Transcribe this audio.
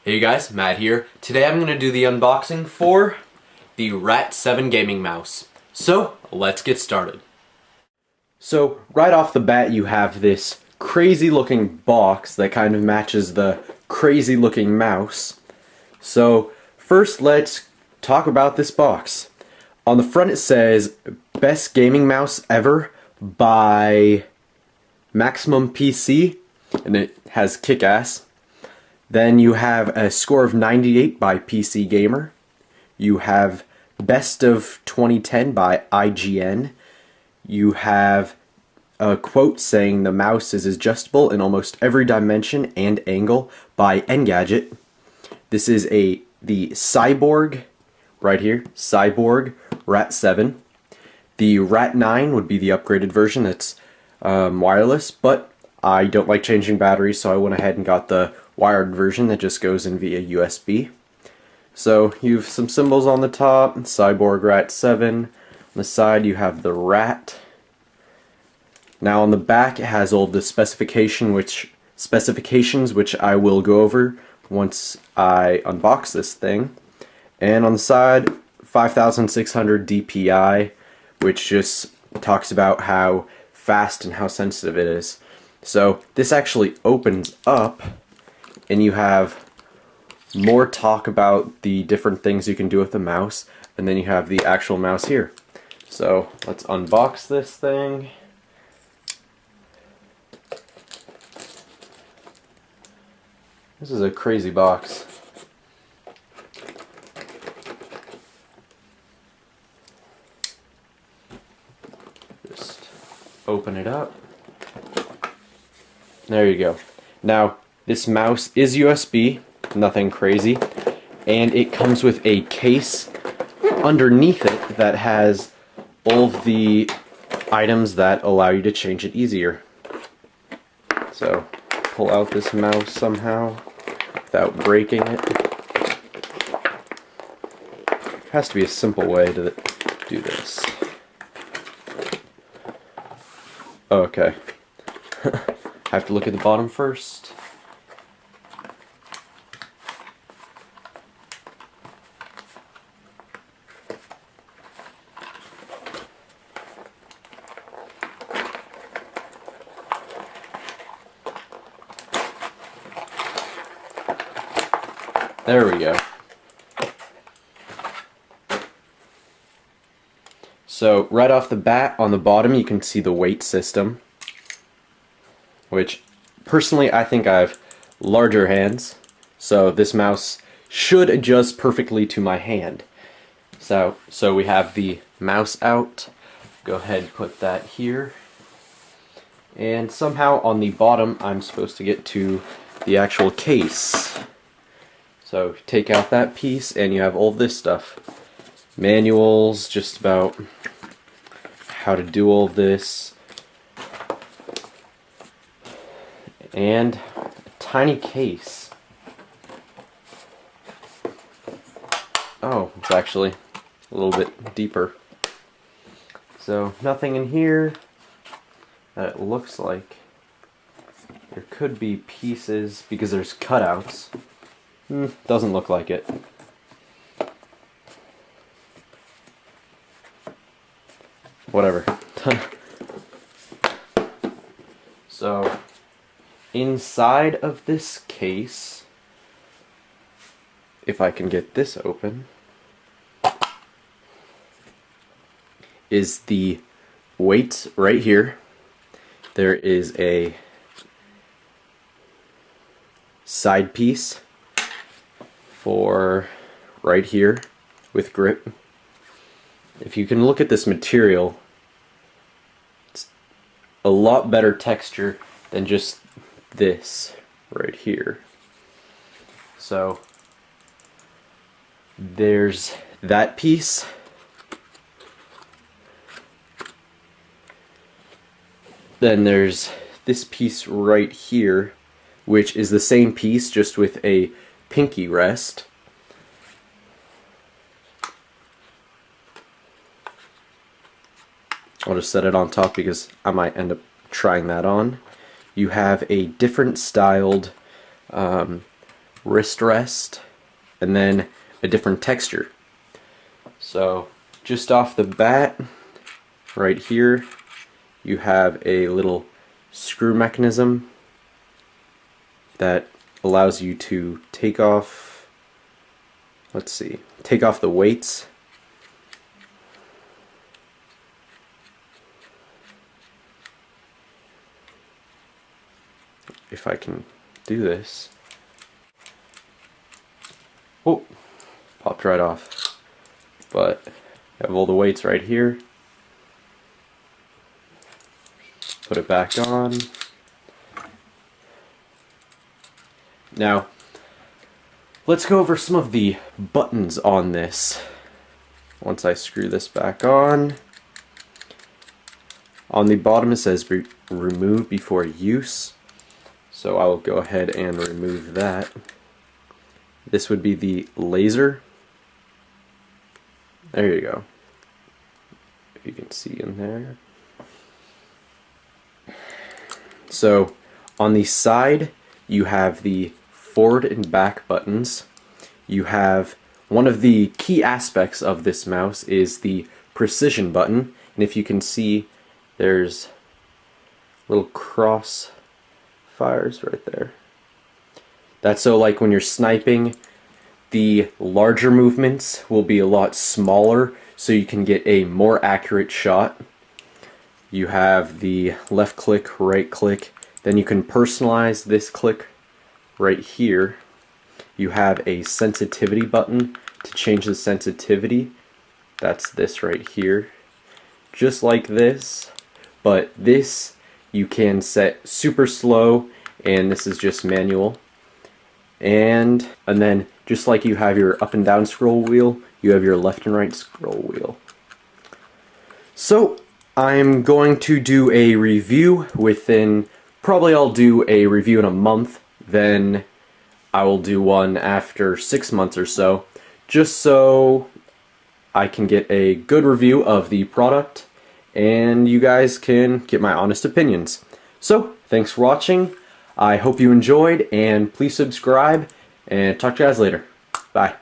Hey guys, Matt here. Today I'm going to do the unboxing for the R.A.T 7 gaming mouse. So, let's get started. So, right off the bat you have this crazy looking box that kind of matches the crazy looking mouse. So, first let's talk about this box. On the front it says, Best Gaming Mouse Ever by Maximum PC, and it has kick-ass. Then you have a score of 98 by PC Gamer. You have Best of 2010 by IGN. You have a quote saying the mouse is adjustable in almost every dimension and angle by Engadget. This is the Cyborg, right here, Cyborg R.A.T 7. The R.A.T 9 would be the upgraded version. It's wireless, but I don't like changing batteries, so I went ahead and got the wired version that just goes in via USB. So you have some symbols on the top, Cyborg R.A.T 7. On the side you have the R.A.T. Now on the back it has all the specifications which I will go over once I unbox this thing. And on the side, 5600 DPI, which just talks about how fast and how sensitive it is. So this actually opens up and you have more talk about the different things you can do with the mouse, and then you have the actual mouse here. So let's unbox this thing. This is a crazy box. Just open it up. There you go. Now, this mouse is USB, nothing crazy, and it comes with a case underneath it that has all of the items that allow you to change it easier. So, pull out this mouse somehow without breaking it. Has to be a simple way to do this. Okay. I have to look at the bottom first. There we go. So right off the bat on the bottom you can see the weight system, which personally I think I have larger hands, so this mouse should adjust perfectly to my hand. So we have the mouse out. Go ahead and put that here. And somehow on the bottom I'm supposed to get to the actual case. So take out that piece and you have all this stuff. Manuals, just about how to do all this. And a tiny case. Oh, it's actually a little bit deeper. So nothing in here that it looks like. There could be pieces because there's cutouts. Doesn't look like it. Whatever. So, inside of this case, if I can get this open, is the weight right here. There is a side piece for right here with grip. If you can look at this material, it's a lot better texture than just this right here. So there's that piece. Then there's this piece right here, which is the same piece just with a pinky rest. I'll just set it on top because I might end up trying that on. You have a different styled wrist rest, and then a different texture. So just off the bat, right here, you have a little screw mechanism that allows you to take off, take off the weights. If I can do this. Oh, popped right off. But I have all the weights right here. Put it back on. Now, let's go over some of the buttons on this. Once I screw this back on the bottom it says remove before use. So I will go ahead and remove that. This would be the laser. There you go. If you can see in there. So on the side you have the forward and back buttons. You have one of the key aspects of this mouse is the precision button, and if you can see there's little cross fires right there. That's so like when you're sniping, the larger movements will be a lot smaller so you can get a more accurate shot. You have the left click, right click, then you can personalize this click right here. You have a sensitivity button to change the sensitivity. That's this right here. Just like this, but this you can set super slow, and this is just manual. And then just like you have your up and down scroll wheel, you have your left and right scroll wheel. So I'm going to do a review within, probably I'll do a review in a month, then I will do one after 6 months or so, just so I can get a good review of the product and you guys can get my honest opinions. So thanks for watching. I hope you enjoyed, and please subscribe, and talk to you guys later. Bye.